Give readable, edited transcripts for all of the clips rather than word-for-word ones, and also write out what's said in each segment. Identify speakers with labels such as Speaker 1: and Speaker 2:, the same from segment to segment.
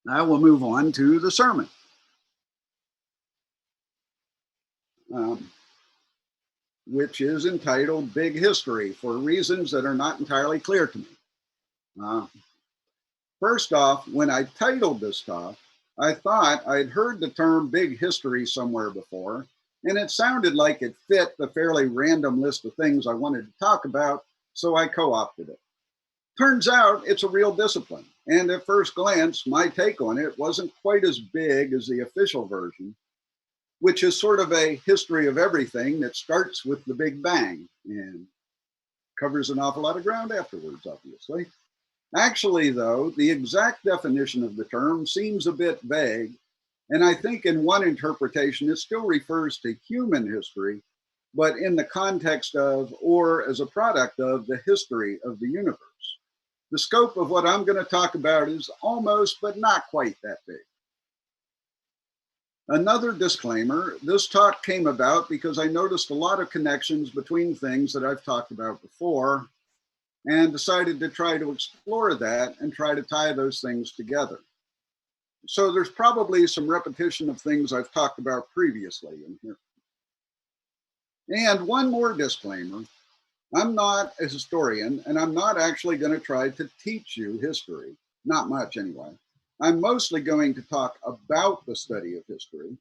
Speaker 1: I will move on to the sermon, um, which is entitled Big History for reasons that are not entirely clear to me. Uh, First off, when I titled this talk, I thought I'd heard the term big history somewhere before, and it sounded like it fit the fairly random list of things I wanted to talk about, so I co-opted it. Turns out it's a real discipline, and at first glance, my take on it wasn't quite as big as the official version, which is sort of a history of everything that starts with the Big Bang and covers an awful lot of ground afterwards, obviously. Actually, though, the exact definition of the term seems a bit vague, and I think in one interpretation it still refers to human history, but in the context of, or as a product of, the history of the universe. The scope of what I'm going to talk about is almost, but not quite that big. Another disclaimer, this talk came about because I noticed a lot of connections between things that I've talked about before and decided to try to explore that and try to tie those things together. So there's probably some repetition of things I've talked about previously in here. And one more disclaimer, I'm not a historian and I'm not actually going to try to teach you history, not much anyway. I'm mostly going to talk about the study of history.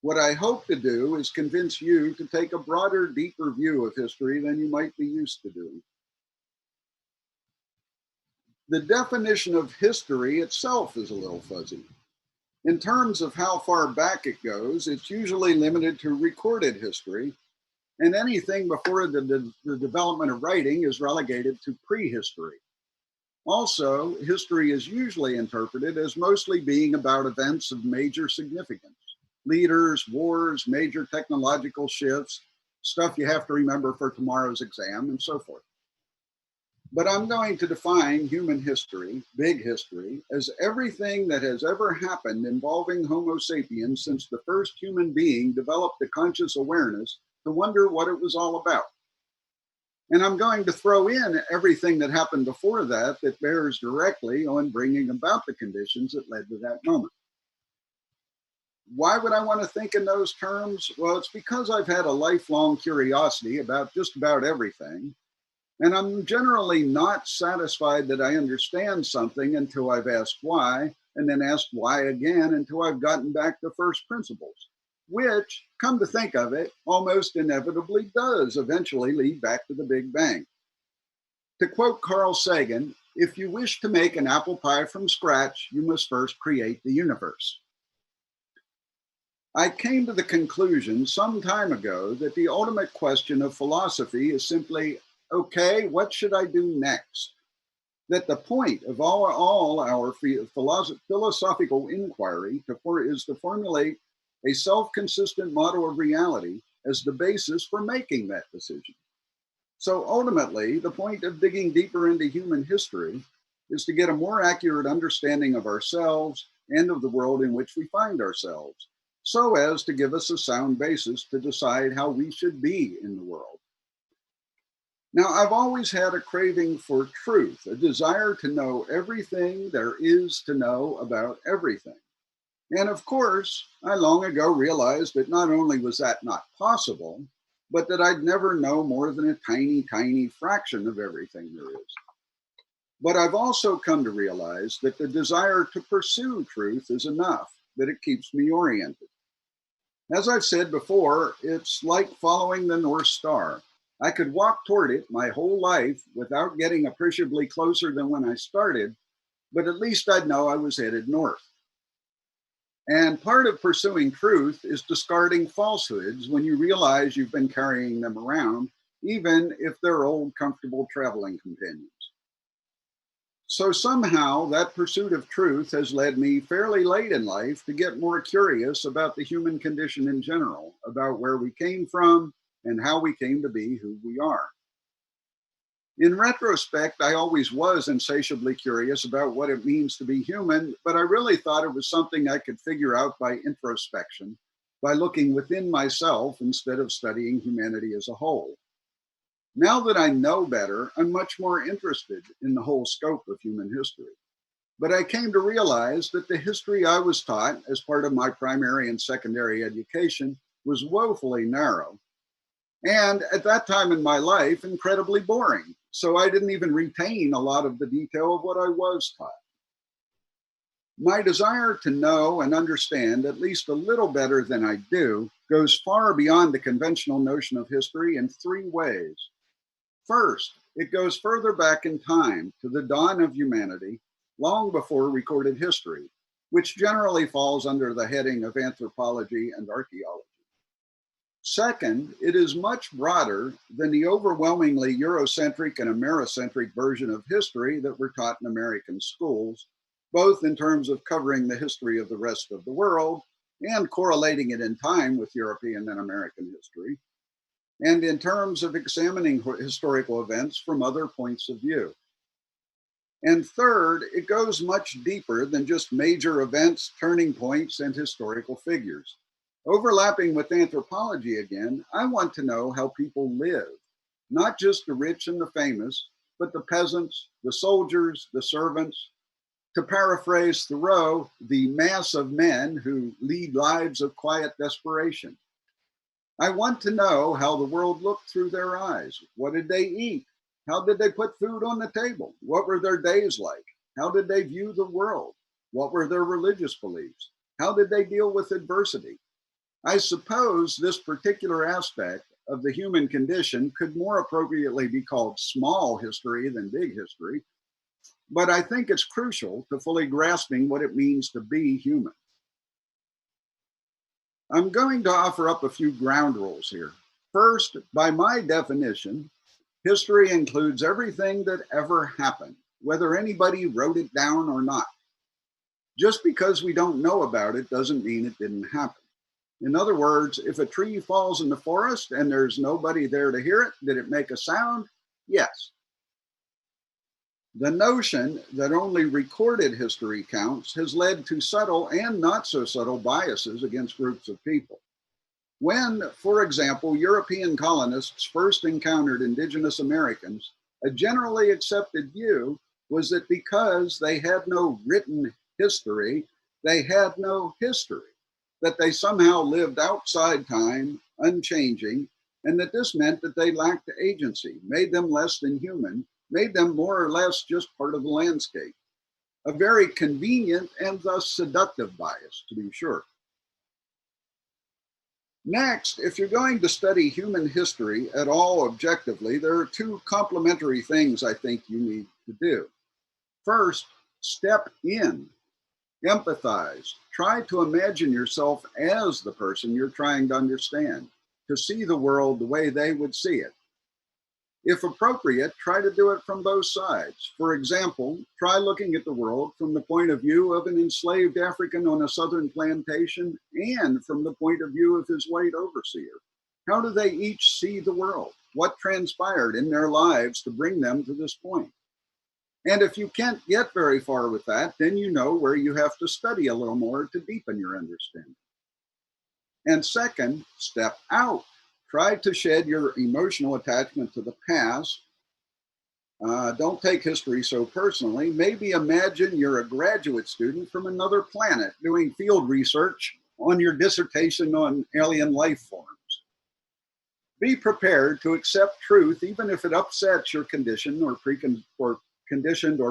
Speaker 1: What I hope to do is convince you to take a broader, deeper view of history than you might be used to doing. The definition of history itself is a little fuzzy. In terms of how far back it goes, it's usually limited to recorded history, and anything before the development of writing is relegated to prehistory. Also, history is usually interpreted as mostly being about events of major significance, leaders, wars, major technological shifts, stuff you have to remember for tomorrow's exam, and so forth. But I'm going to define human history, big history, as everything that has ever happened involving Homo sapiens since the first human being developed a conscious awareness to wonder what it was all about. And I'm going to throw in everything that happened before that that bears directly on bringing about the conditions that led to that moment. Why would I want to think in those terms? Well, it's because I've had a lifelong curiosity about just about everything. And I'm generally not satisfied that I understand something until I've asked why, and then asked why again until I've gotten back to first principles, which, come to think of it, almost inevitably does eventually lead back to the Big Bang. To quote Carl Sagan, if you wish to make an apple pie from scratch, you must first create the universe. I came to the conclusion some time ago that the ultimate question of philosophy is simply, okay, what should I do next? That the point of all our philosophical inquiry is to formulate a self-consistent model of reality as the basis for making that decision. So ultimately, the point of digging deeper into human history is to get a more accurate understanding of ourselves and of the world in which we find ourselves, so as to give us a sound basis to decide how we should be in the world. Now, I've always had a craving for truth, a desire to know everything there is to know about everything. And of course, I long ago realized that not only was that not possible, but that I'd never know more than a tiny, tiny fraction of everything there is. But I've also come to realize that the desire to pursue truth is enough, that it keeps me oriented. As I've said before, it's like following the North Star. I could walk toward it my whole life without getting appreciably closer than when I started, but at least I'd know I was headed north. And part of pursuing truth is discarding falsehoods when you realize you've been carrying them around, even if they're old, comfortable traveling companions. So somehow that pursuit of truth has led me fairly late in life to get more curious about the human condition in general, about where we came from and how we came to be who we are. In retrospect, I always was insatiably curious about what it means to be human, but I really thought it was something I could figure out by introspection, by looking within myself instead of studying humanity as a whole. Now that I know better, I'm much more interested in the whole scope of human history. But I came to realize that the history I was taught as part of my primary and secondary education was woefully narrow, and at that time in my life, incredibly boring. So I didn't even retain a lot of the detail of what I was taught. My desire to know and understand at least a little better than I do goes far beyond the conventional notion of history in three ways. First, it goes further back in time to the dawn of humanity, long before recorded history, which generally falls under the heading of anthropology and archaeology. Second, it is much broader than the overwhelmingly Eurocentric and Americentric version of history that we're taught in American schools, both in terms of covering the history of the rest of the world and correlating it in time with European and American history, and in terms of examining historical events from other points of view. And third, it goes much deeper than just major events, turning points, and historical figures. Overlapping with anthropology again, I want to know how people live, not just the rich and the famous, but the peasants, the soldiers, the servants. To paraphrase Thoreau, the mass of men who lead lives of quiet desperation. I want to know how the world looked through their eyes. What did they eat? How did they put food on the table? What were their days like? How did they view the world? What were their religious beliefs? How did they deal with adversity? I suppose this particular aspect of the human condition could more appropriately be called small history than big history, but I think it's crucial to fully grasping what it means to be human. I'm going to offer up a few ground rules here. First, by my definition, history includes everything that ever happened, whether anybody wrote it down or not. Just because we don't know about it doesn't mean it didn't happen. In other words, if a tree falls in the forest and there's nobody there to hear it, did it make a sound? Yes. The notion that only recorded history counts has led to subtle and not so subtle biases against groups of people. When, for example, European colonists first encountered indigenous Americans, a generally accepted view was that because they had no written history, they had no history, that they somehow lived outside time, unchanging, and that this meant that they lacked agency, made them less than human, made them more or less just part of the landscape. A very convenient and thus seductive bias, to be sure. Next, if you're going to study human history at all objectively, there are two complementary things I think you need to do. First, step in, empathize. Try to imagine yourself as the person you're trying to understand, to see the world the way they would see it. If appropriate, try to do it from both sides. For example, try looking at the world from the point of view of an enslaved African on a southern plantation and from the point of view of his white overseer. How do they each see the world? What transpired in their lives to bring them to this point? And if you can't get very far with that, then you know where you have to study a little more to deepen your understanding. And second, step out. Try to shed your emotional attachment to the past. Don't take history so personally. Maybe imagine you're a graduate student from another planet doing field research on your dissertation on alien life forms. Be prepared to accept truth even if it upsets your conditioned or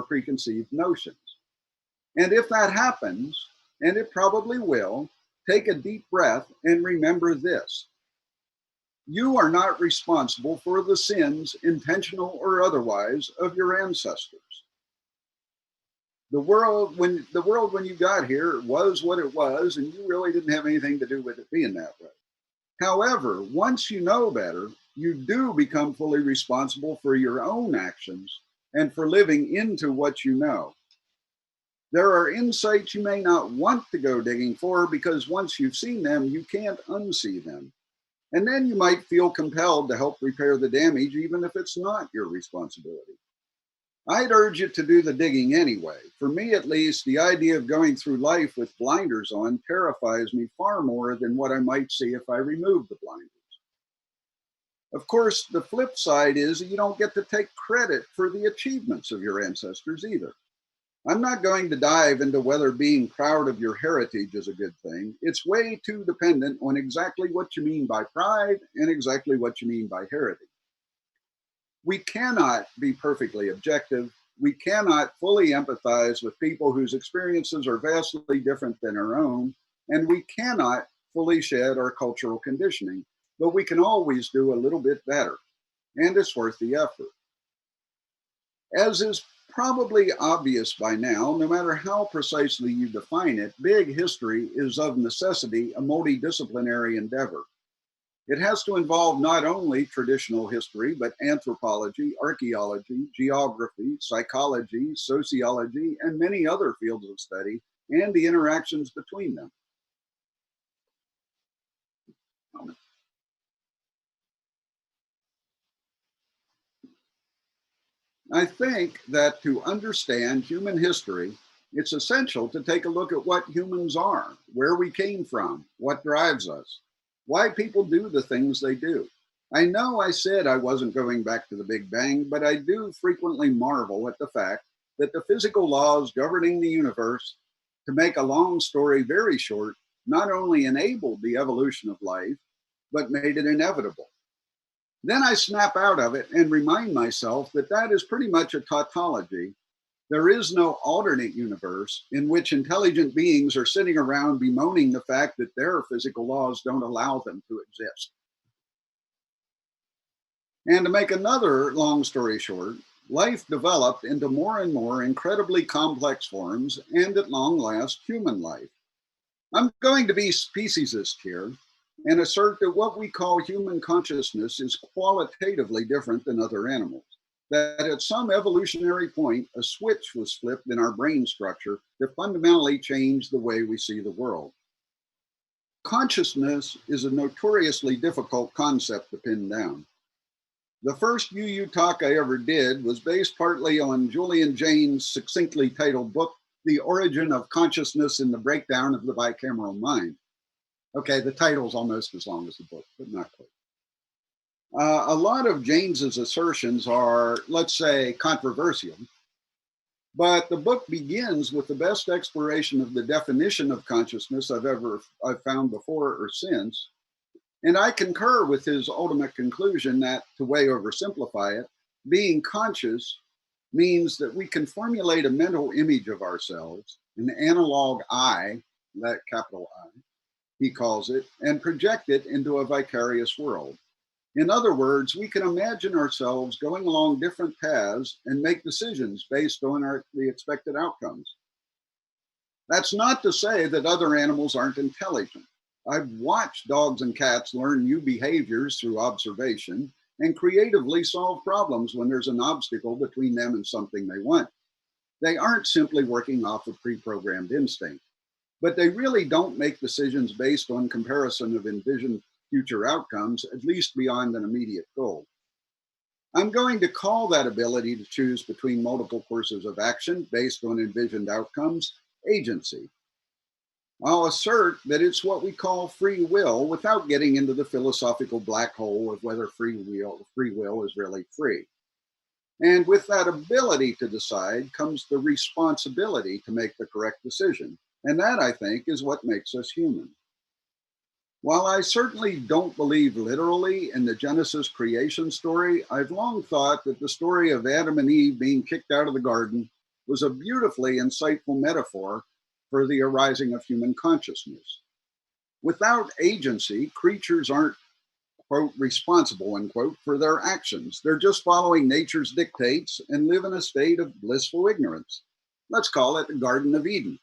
Speaker 1: preconceived notions. And if that happens, and it probably will, take a deep breath and remember this. You are not responsible for the sins, intentional or otherwise, of your ancestors. The world when you got here was what it was, and you really didn't have anything to do with it being that way. However, once you know better, you do become fully responsible for your own actions and for living into what you know. There are insights you may not want to go digging for because once you've seen them, you can't unsee them. And then you might feel compelled to help repair the damage, even if it's not your responsibility. I'd urge you to do the digging anyway. For me, at least, the idea of going through life with blinders on terrifies me far more than what I might see if I removed the blinders. Of course, the flip side is you don't get to take credit for the achievements of your ancestors either. I'm not going to dive into whether being proud of your heritage is a good thing. It's way too dependent on exactly what you mean by pride and exactly what you mean by heritage. We cannot be perfectly objective. We cannot fully empathize with people whose experiences are vastly different than our own, and we cannot fully shed our cultural conditioning, but we can always do a little bit better, and it's worth the effort. As is probably obvious by now, no matter how precisely you define it, big history is of necessity a multidisciplinary endeavor. It has to involve not only traditional history, but anthropology, archaeology, geography, psychology, sociology, and many other fields of study, and the interactions between them. I think that to understand human history, it's essential to take a look at what humans are, where we came from, what drives us, why people do the things they do. I know I said I wasn't going back to the Big Bang, but I do frequently marvel at the fact that the physical laws governing the universe, to make a long story very short, not only enabled the evolution of life, but made it inevitable. Then I snap out of it and remind myself that that is pretty much a tautology. There is no alternate universe in which intelligent beings are sitting around bemoaning the fact that their physical laws don't allow them to exist. And to make another long story short, life developed into more and more incredibly complex forms, and at long last, human life. I'm going to be speciesist here and assert that what we call human consciousness is qualitatively different than other animals. That at some evolutionary point, a switch was flipped in our brain structure that fundamentally changed the way we see the world. Consciousness is a notoriously difficult concept to pin down. The first UU talk I ever did was based partly on Julian Jaynes' succinctly titled book, The Origin of Consciousness and the Breakdown of the Bicameral Mind. Okay, the title's almost as long as the book, but not quite. A lot of Jaynes's assertions are, let's say, controversial, but the book begins with the best exploration of the definition of consciousness I've found before or since. And I concur with his ultimate conclusion that, to way oversimplify it, being conscious means that we can formulate a mental image of ourselves, an analog I, that capital I, he calls it, and project it into a vicarious world. In other words, we can imagine ourselves going along different paths and make decisions based on the expected outcomes. That's not to say that other animals aren't intelligent. I've watched dogs and cats learn new behaviors through observation and creatively solve problems when there's an obstacle between them and something they want. They aren't simply working off of pre-programmed instinct, but they really don't make decisions based on comparison of envisioned future outcomes, at least beyond an immediate goal. I'm going to call that ability to choose between multiple courses of action based on envisioned outcomes agency. I'll assert that it's what we call free will without getting into the philosophical black hole of whether free will is really free. And with that ability to decide comes the responsibility to make the correct decision. And that, I think, is what makes us human. While I certainly don't believe literally in the Genesis creation story, I've long thought that the story of Adam and Eve being kicked out of the garden was a beautifully insightful metaphor for the arising of human consciousness. Without agency, creatures aren't, quote, responsible, unquote, for their actions. They're just following nature's dictates and live in a state of blissful ignorance. Let's call it the Garden of Eden.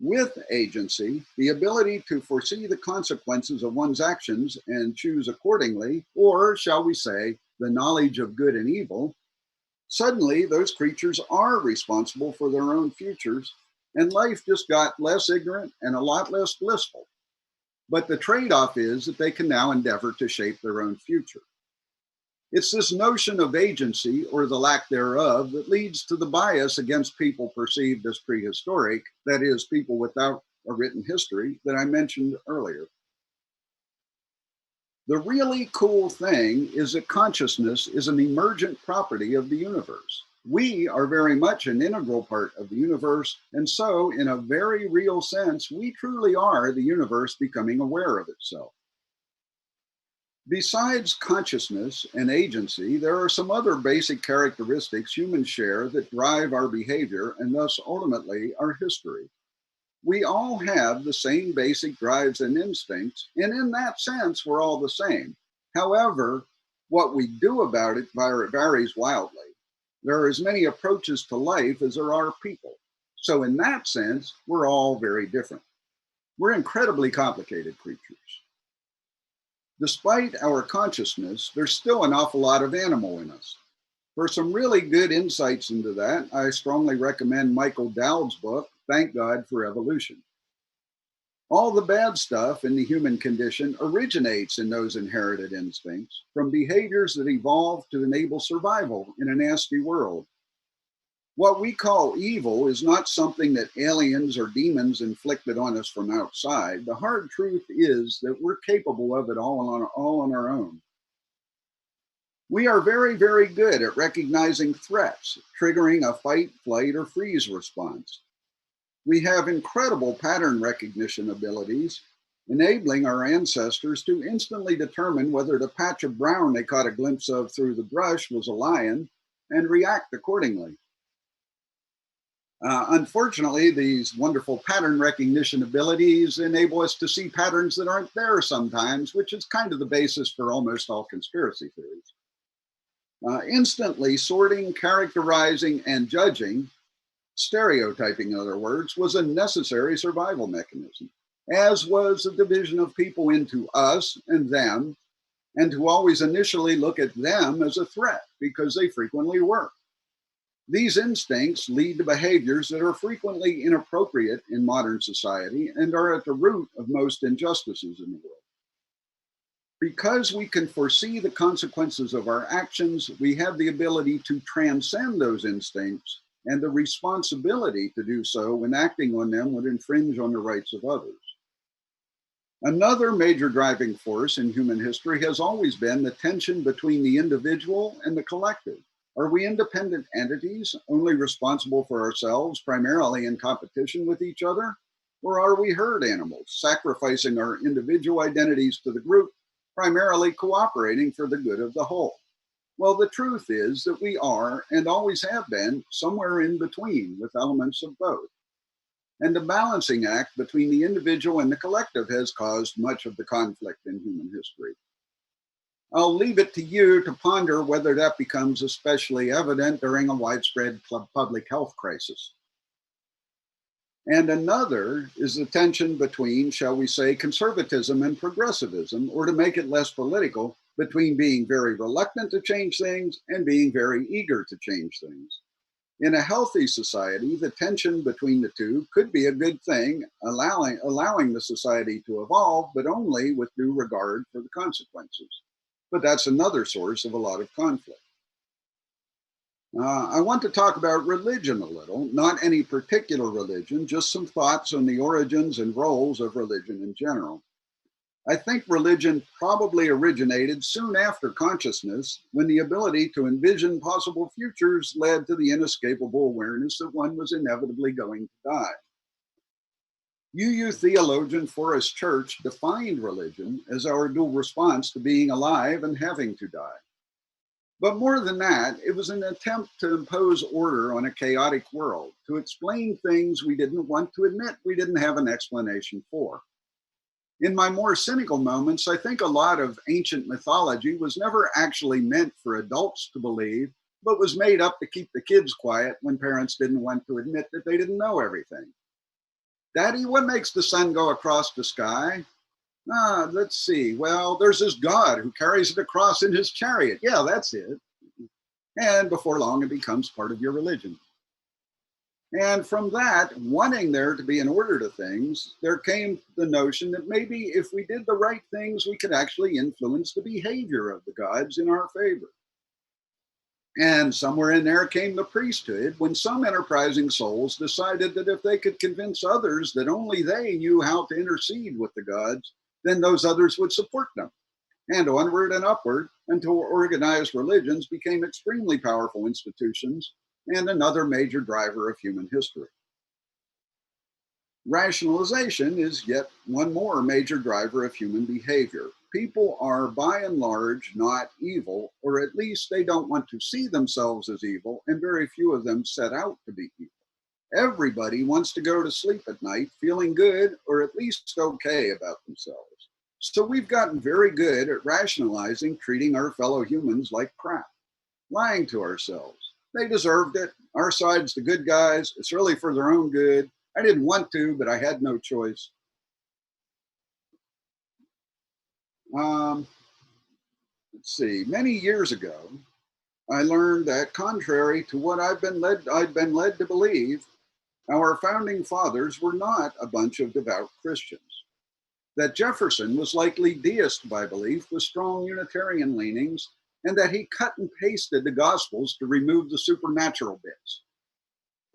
Speaker 1: With agency, the ability to foresee the consequences of one's actions and choose accordingly, or shall we say, the knowledge of good and evil, suddenly those creatures are responsible for their own futures, and life just got less ignorant and a lot less blissful. But the trade-off is that they can now endeavor to shape their own future. It's this notion of agency, or the lack thereof, that leads to the bias against people perceived as prehistoric, that is, people without a written history, that I mentioned earlier. The really cool thing is that consciousness is an emergent property of the universe. We are very much an integral part of the universe, and so, in a very real sense, we truly are the universe becoming aware of itself. Besides consciousness and agency, there are some other basic characteristics humans share that drive our behavior and thus ultimately our history. We all have the same basic drives and instincts, and in that sense, we're all the same. However, what we do about it varies wildly. There are as many approaches to life as there are people. So, in that sense, we're all very different. We're incredibly complicated creatures. Despite our consciousness, there's still an awful lot of animal in us. For some really good insights into that, I strongly recommend Michael Dowd's book, Thank God for Evolution. All the bad stuff in the human condition originates in those inherited instincts from behaviors that evolved to enable survival in a nasty world. What we call evil is not something that aliens or demons inflicted on us from outside. The hard truth is that we're capable of it all on our own. We are very, very good at recognizing threats, triggering a fight, flight, or freeze response. We have incredible pattern recognition abilities, enabling our ancestors to instantly determine whether the patch of brown they caught a glimpse of through the brush was a lion and react accordingly. Unfortunately, these wonderful pattern recognition abilities enable us to see patterns that aren't there sometimes, which is kind of the basis for almost all conspiracy theories. Instantly sorting, characterizing, and judging, stereotyping in other words, was a necessary survival mechanism, as was the division of people into us and them, and to always initially look at them as a threat, because they frequently were. These instincts lead to behaviors that are frequently inappropriate in modern society and are at the root of most injustices in the world. Because we can foresee the consequences of our actions, we have the ability to transcend those instincts and the responsibility to do so when acting on them would infringe on the rights of others. Another major driving force in human history has always been the tension between the individual and the collective. Are we independent entities, only responsible for ourselves, primarily in competition with each other? Or are we herd animals, sacrificing our individual identities to the group, primarily cooperating for the good of the whole? Well, the truth is that we are, and always have been, somewhere in between with elements of both. And the balancing act between the individual and the collective has caused much of the conflict in human history. I'll leave it to you to ponder whether that becomes especially evident during a widespread public health crisis. And another is the tension between, shall we say, conservatism and progressivism, or to make it less political, between being very reluctant to change things and being very eager to change things. In a healthy society, the tension between the two could be a good thing, allowing the society to evolve, but only with due regard for the consequences. But that's another source of a lot of conflict. I want to talk about religion a little, not any particular religion, just some thoughts on the origins and roles of religion in general. I think religion probably originated soon after consciousness, when the ability to envision possible futures led to the inescapable awareness that one was inevitably going to die. UU theologian Forrest Church defined religion as our dual response to being alive and having to die. But more than that, it was an attempt to impose order on a chaotic world, to explain things we didn't want to admit we didn't have an explanation for. In my more cynical moments, I think a lot of ancient mythology was never actually meant for adults to believe, but was made up to keep the kids quiet when parents didn't want to admit that they didn't know everything. Daddy, what makes the sun go across the sky? Let's see. Well, there's this God who carries it across in his chariot. Yeah, that's it. And before long, it becomes part of your religion. And from that, wanting there to be an order to things, there came the notion that maybe if we did the right things, we could actually influence the behavior of the gods in our favor. And somewhere in there came the priesthood, when some enterprising souls decided that if they could convince others that only they knew how to intercede with the gods, then those others would support them. And onward and upward until organized religions became extremely powerful institutions and another major driver of human history. Rationalization is yet one more major driver of human behavior. People are by and large not evil, or at least they don't want to see themselves as evil, and very few of them set out to be evil. Everybody wants to go to sleep at night feeling good or at least okay about themselves. So we've gotten very good at rationalizing treating our fellow humans like crap, lying to ourselves. They deserved it. Our side's the good guys. It's really for their own good. I didn't want to, but I had no choice. Let's see. Many years ago, I learned that contrary to what I'd been led to believe, our founding fathers were not a bunch of devout Christians. That Jefferson was likely deist by belief with strong Unitarian leanings, and that he cut and pasted the Gospels to remove the supernatural bits.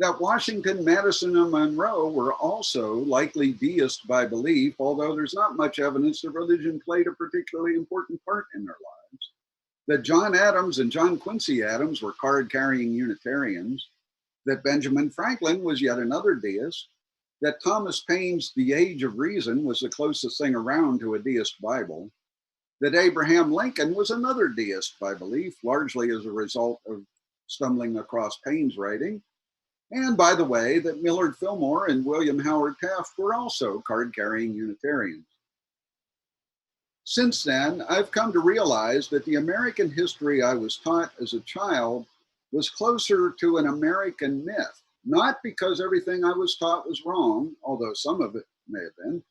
Speaker 1: That Washington, Madison, and Monroe were also likely deist by belief, although there's not much evidence that religion played a particularly important part in their lives. That John Adams and John Quincy Adams were card-carrying Unitarians. That Benjamin Franklin was yet another deist. That Thomas Paine's The Age of Reason was the closest thing around to a deist Bible. That Abraham Lincoln was another deist by belief, largely as a result of stumbling across Paine's writing. And by the way, that Millard Fillmore and William Howard Taft were also card-carrying Unitarians. Since then, I've come to realize that the American history I was taught as a child was closer to an American myth, not because everything I was taught was wrong, although some of it may have been,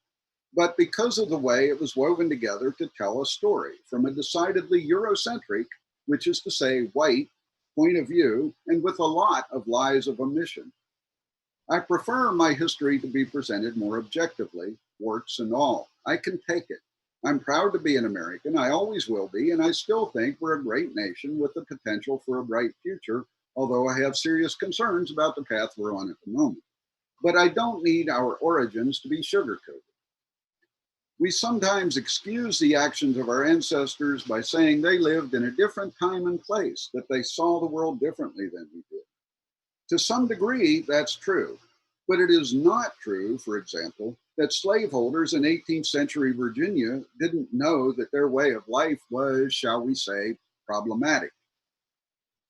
Speaker 1: but because of the way it was woven together to tell a story from a decidedly Eurocentric, which is to say white, point of view, and with a lot of lies of omission. I prefer my history to be presented more objectively, warts and all. I can take it. I'm proud to be an American, I always will be, and I still think we're a great nation with the potential for a bright future, although I have serious concerns about the path we're on at the moment. But I don't need our origins to be sugarcoated. We sometimes excuse the actions of our ancestors by saying they lived in a different time and place, that they saw the world differently than we did. To some degree, that's true, but it is not true, for example, that slaveholders in 18th century Virginia didn't know that their way of life was, shall we say, problematic.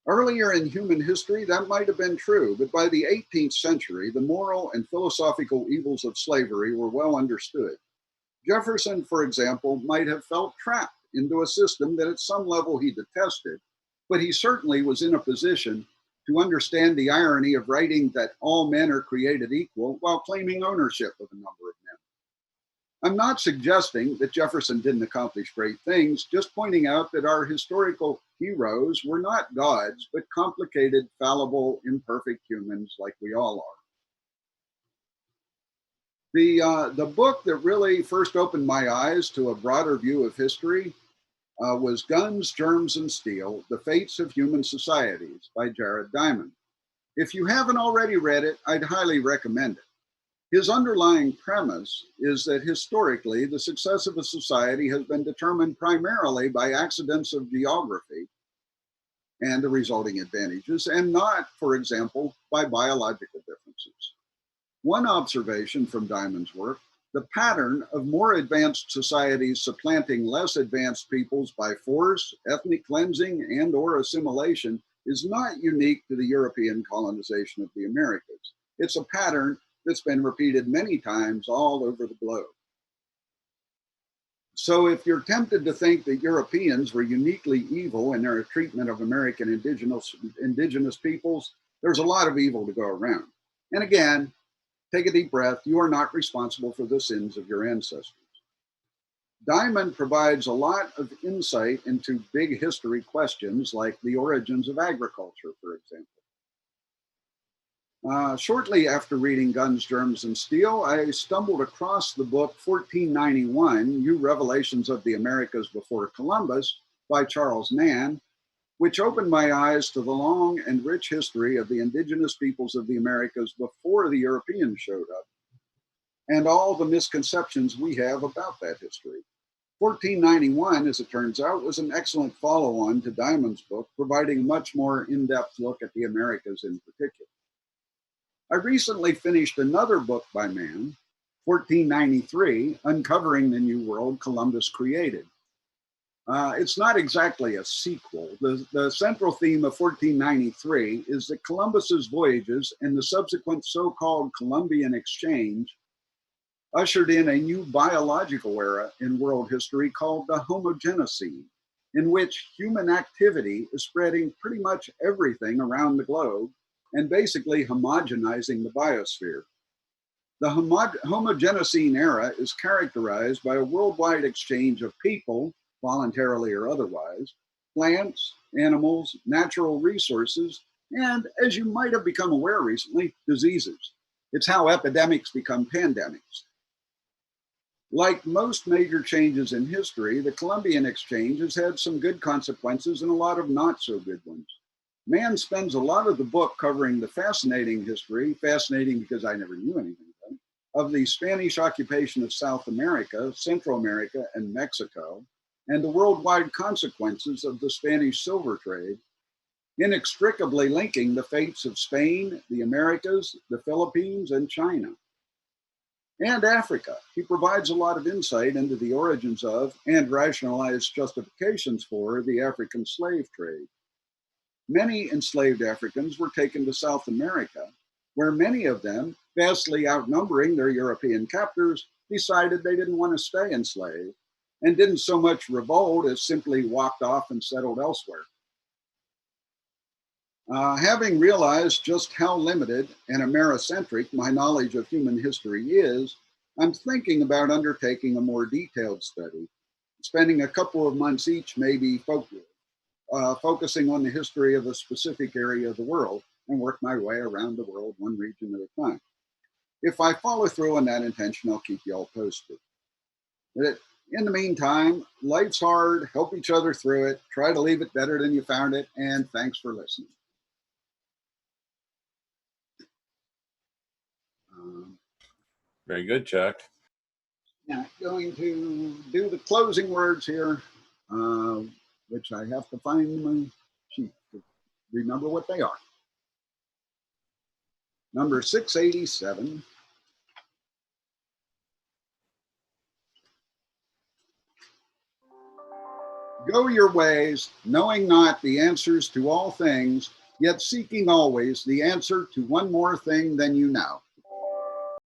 Speaker 1: Earlier in human history, that might have been true, but by the 18th century, the moral and philosophical evils of slavery were well understood. Jefferson, for example, might have felt trapped into a system that at some level he detested, but he certainly was in a position to understand the irony of writing that all men are created equal while claiming ownership of a number of men. I'm not suggesting that Jefferson didn't accomplish great things, just pointing out that our historical heroes were not gods, but complicated, fallible, imperfect humans like we all are. The book that really first opened my eyes to a broader view of history was Guns, Germs, and Steel, The Fates of Human Societies by Jared Diamond. If you haven't already read it, I'd highly recommend it. His underlying premise is that historically, the success of a society has been determined primarily by accidents of geography and the resulting advantages, and not, for example, by biological differences. One observation from Diamond's work, the pattern of more advanced societies supplanting less advanced peoples by force, ethnic cleansing, and/or assimilation is not unique to the European colonization of the Americas. It's a pattern that's been repeated many times all over the globe. So if you're tempted to think that Europeans were uniquely evil in their treatment of American indigenous peoples, there's a lot of evil to go around. And again, take a deep breath. You are not responsible for the sins of your ancestors. Diamond provides a lot of insight into big history questions like the origins of agriculture, for example. Shortly after reading Guns, Germs, and Steel, I stumbled across the book 1491, New Revelations of the Americas Before Columbus by Charles Mann, which opened my eyes to the long and rich history of the indigenous peoples of the Americas before the Europeans showed up, and all the misconceptions we have about that history. 1491, as it turns out, was an excellent follow-on to Diamond's book, providing a much more in-depth look at the Americas in particular. I recently finished another book by Mann, 1493, Uncovering the New World Columbus Created. It's not exactly a sequel. The central theme of 1493 is that Columbus's voyages and the subsequent so-called Columbian Exchange ushered in a new biological era in world history called the Homogeneosine, in which human activity is spreading pretty much everything around the globe and basically homogenizing the biosphere. The Homogeneosine era is characterized by a worldwide exchange of people, voluntarily or otherwise, plants, animals, natural resources, and, as you might have become aware recently, diseases. It's how epidemics become pandemics. Like most major changes in history, the Columbian Exchange has had some good consequences and a lot of not so good ones. Mann spends a lot of the book covering the fascinating history, fascinating because I never knew anything about it, of the Spanish occupation of South America, Central America, and Mexico, and the worldwide consequences of the Spanish silver trade, inextricably linking the fates of Spain, the Americas, the Philippines, and China. And Africa. He provides a lot of insight into the origins of and rationalized justifications for the African slave trade. Many enslaved Africans were taken to South America, where many of them, vastly outnumbering their European captors, decided they didn't want to stay enslaved and didn't so much revolt as simply walked off and settled elsewhere. Having realized just how limited and Americentric my knowledge of human history is, I'm thinking about undertaking a more detailed study, spending a couple of months each maybe focusing on the history of a specific area of the world and work my way around the world one region at a time. If I follow through on that intention, I'll keep you all posted. In the meantime, life's hard, help each other through it, try to leave it better than you found it, and thanks for listening.
Speaker 2: Very good, Chuck.
Speaker 1: Now, going to do the closing words here, which I have to find my sheet to remember what they are. Number 687. Go your ways, knowing not the answers to all things, yet seeking always the answer to one more thing than you know.